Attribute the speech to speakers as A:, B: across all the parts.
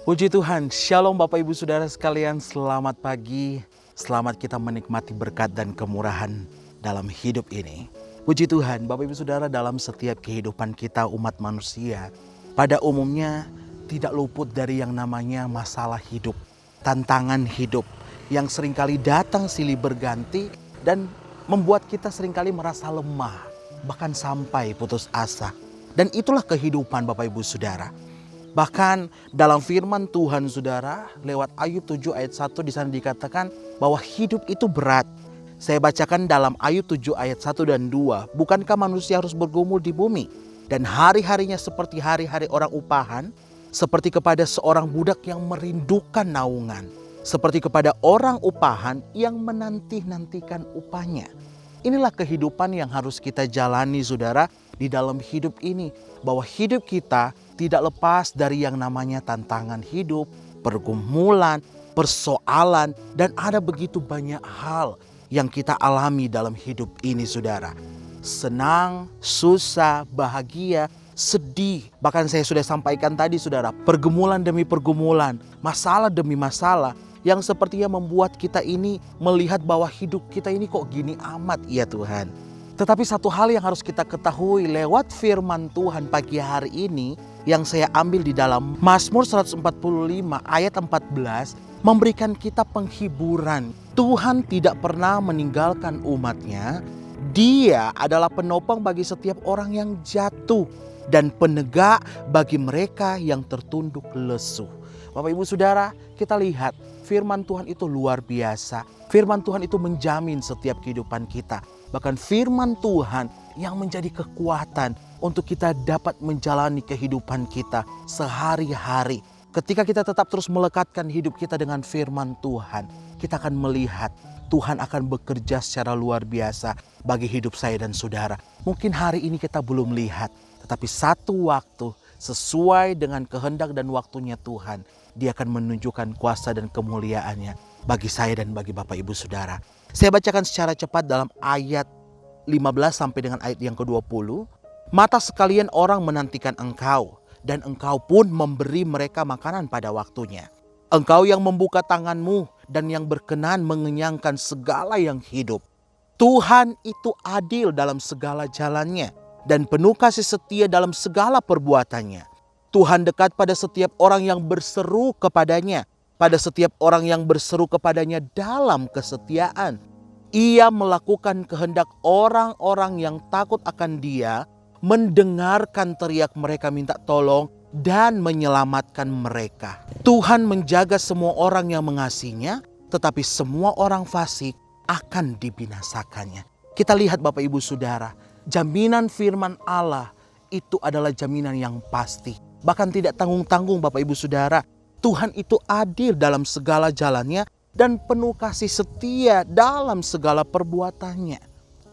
A: Puji Tuhan, Shalom Bapak Ibu Saudara sekalian, selamat pagi. Selamat kita menikmati berkat dan kemurahan dalam hidup ini. Puji Tuhan, Bapak Ibu Saudara, dalam setiap kehidupan kita umat manusia, pada umumnya tidak luput dari yang namanya masalah hidup, tantangan hidup, yang seringkali datang silih berganti dan membuat kita seringkali merasa lemah, bahkan sampai putus asa. Dan itulah kehidupan Bapak Ibu Saudara. Bahkan dalam firman Tuhan saudara, lewat Ayub 7 ayat 1 di sana dikatakan bahwa hidup itu berat. Saya bacakan dalam Ayub 7 ayat 1 dan 2. Bukankah manusia harus bergumul di bumi? Dan hari-harinya seperti hari-hari orang upahan, seperti kepada seorang budak yang merindukan naungan, seperti kepada orang upahan yang menanti-nantikan upahnya. Inilah kehidupan yang harus kita jalani saudara di dalam hidup ini. Bahwa hidup kita tidak lepas dari yang namanya tantangan hidup, pergumulan, persoalan, dan ada begitu banyak hal yang kita alami dalam hidup ini saudara. Senang, susah, bahagia, sedih. Bahkan saya sudah sampaikan tadi saudara, pergumulan demi pergumulan, masalah demi masalah, yang sepertinya membuat kita ini melihat bahwa hidup kita ini kok gini amat ya Tuhan. Tetapi satu hal yang harus kita ketahui lewat firman Tuhan pagi hari ini yang saya ambil di dalam Mazmur 145 ayat 14 memberikan kita penghiburan. Tuhan tidak pernah meninggalkan umatnya. Dia adalah penopang bagi setiap orang yang jatuh dan penegak bagi mereka yang tertunduk lesu. Bapak Ibu Saudara, kita lihat firman Tuhan itu luar biasa. Firman Tuhan itu menjamin setiap kehidupan kita. Bahkan firman Tuhan yang menjadi kekuatan untuk kita dapat menjalani kehidupan kita sehari-hari. Ketika kita tetap terus melekatkan hidup kita dengan firman Tuhan, kita akan melihat Tuhan akan bekerja secara luar biasa bagi hidup saya dan saudara. Mungkin hari ini kita belum lihat, tetapi satu waktu sesuai dengan kehendak dan waktunya Tuhan, Dia akan menunjukkan kuasa dan kemuliaannya bagi saya dan bagi Bapak Ibu Saudara. Saya bacakan secara cepat dalam ayat 15 sampai dengan ayat yang ke-20. Mata sekalian orang menantikan engkau, dan engkau pun memberi mereka makanan pada waktunya. Engkau yang membuka tanganmu dan yang berkenan mengenyangkan segala yang hidup. Tuhan itu adil dalam segala jalannya dan penuh kasih setia dalam segala perbuatannya. Tuhan dekat pada setiap orang yang berseru kepadanya, pada setiap orang yang berseru kepadanya dalam kesetiaan. Ia melakukan kehendak orang-orang yang takut akan Dia, mendengarkan teriak mereka minta tolong dan menyelamatkan mereka. Tuhan menjaga semua orang yang mengasihinya, tetapi semua orang fasik akan dibinasakannya. Kita lihat Bapak Ibu Saudara, jaminan firman Allah itu adalah jaminan yang pasti. Bahkan tidak tanggung-tanggung Bapak Ibu Saudara. Tuhan itu adil dalam segala jalannya dan penuh kasih setia dalam segala perbuatannya.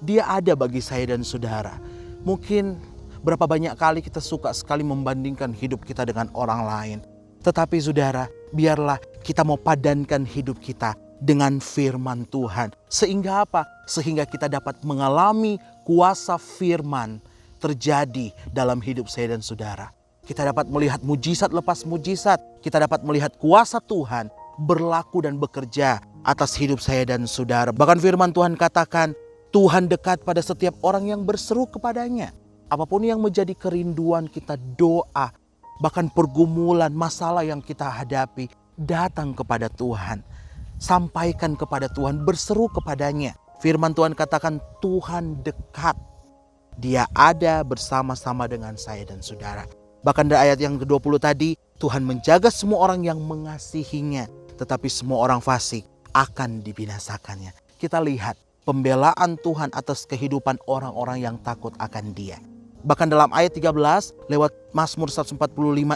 A: Dia ada bagi saya dan saudara. Mungkin berapa banyak kali kita suka sekali membandingkan hidup kita dengan orang lain. Tetapi saudara, biarlah kita mau padankan hidup kita dengan firman Tuhan. Sehingga apa? Sehingga kita dapat mengalami kuasa firman terjadi dalam hidup saya dan saudara. Kita dapat melihat mujizat lepas mujizat. Kita dapat melihat kuasa Tuhan berlaku dan bekerja atas hidup saya dan saudara. Bahkan firman Tuhan katakan, Tuhan dekat pada setiap orang yang berseru kepadanya. Apapun yang menjadi kerinduan kita, doa, bahkan pergumulan, masalah yang kita hadapi, datang kepada Tuhan. Sampaikan kepada Tuhan, berseru kepadanya. Firman Tuhan katakan, Tuhan dekat. Dia ada bersama-sama dengan saya dan saudara. Bahkan dari ayat yang ke-20 tadi, Tuhan menjaga semua orang yang mengasihinya, tetapi semua orang fasik akan dibinasakannya. Kita lihat pembelaan Tuhan atas kehidupan orang-orang yang takut akan Dia. Bahkan dalam ayat 13 lewat Mazmur 145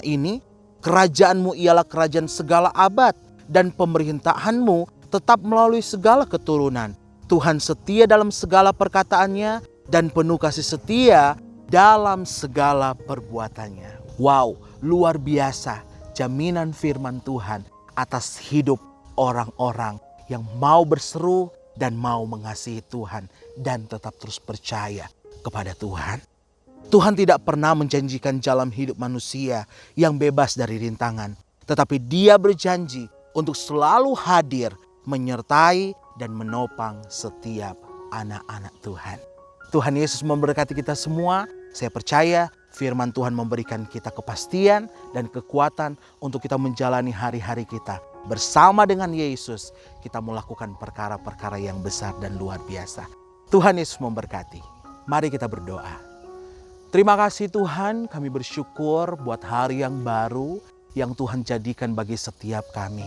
A: ini, kerajaanmu ialah kerajaan segala abad dan pemerintahanmu tetap melalui segala keturunan. Tuhan setia dalam segala perkataannya dan penuh kasih setia dalam segala perbuatannya. Wow, luar biasa jaminan firman Tuhan atas hidup orang-orang yang mau berseru dan mau mengasihi Tuhan dan tetap terus percaya kepada Tuhan. Tuhan tidak pernah menjanjikan jalan hidup manusia yang bebas dari rintangan. Tetapi Dia berjanji untuk selalu hadir, menyertai dan menopang setiap anak-anak Tuhan. Tuhan Yesus memberkati kita semua. Saya percaya firman Tuhan memberikan kita kepastian dan kekuatan untuk kita menjalani hari-hari kita. Bersama dengan Yesus, kita melakukan perkara-perkara yang besar dan luar biasa. Tuhan Yesus memberkati. Mari kita berdoa. Terima kasih Tuhan, kami bersyukur buat hari yang baru yang Tuhan jadikan bagi setiap kami.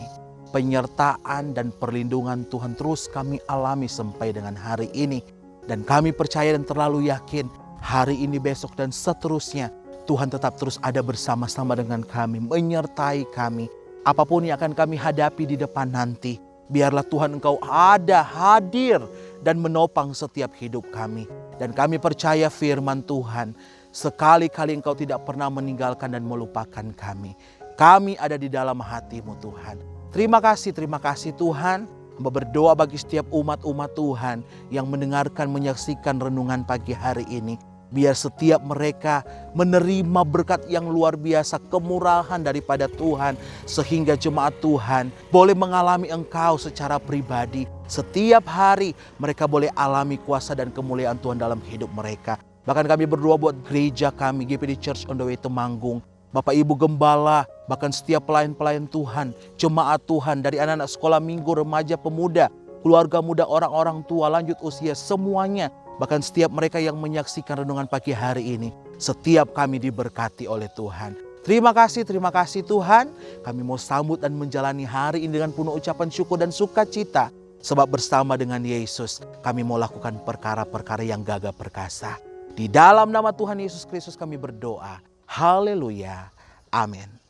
A: Penyertaan dan perlindungan Tuhan terus kami alami sampai dengan hari ini. Dan kami percaya dan terlalu yakin hari ini, besok dan seterusnya Tuhan tetap terus ada bersama-sama dengan kami, menyertai kami. Apapun yang akan kami hadapi di depan nanti, biarlah Tuhan Engkau ada, hadir dan menopang setiap hidup kami. Dan kami percaya firman Tuhan, sekali-kali Engkau tidak pernah meninggalkan dan melupakan kami. Kami ada di dalam hati-Mu Tuhan. Terima kasih Tuhan. Hamba berdoa bagi setiap umat-umat Tuhan yang mendengarkan, menyaksikan renungan pagi hari ini. Biar setiap mereka menerima berkat yang luar biasa, kemurahan daripada Tuhan. Sehingga jemaat Tuhan boleh mengalami Engkau secara pribadi. Setiap hari mereka boleh alami kuasa dan kemuliaan Tuhan dalam hidup mereka. Bahkan kami berdoa buat gereja kami, GPD Church on the Way Temanggung. Bapak Ibu Gembala, bahkan setiap pelayan-pelayan Tuhan, jemaat Tuhan, dari anak-anak sekolah minggu, remaja, pemuda, keluarga muda, orang-orang tua, lanjut usia, semuanya. Bahkan setiap mereka yang menyaksikan renungan pagi hari ini, setiap kami diberkati oleh Tuhan. Terima kasih Tuhan. Kami mau sambut dan menjalani hari ini dengan penuh ucapan syukur dan sukacita. Sebab bersama dengan Yesus, kami mau lakukan perkara-perkara yang gagah perkasa. Di dalam nama Tuhan Yesus Kristus kami berdoa. Haleluya. Amin.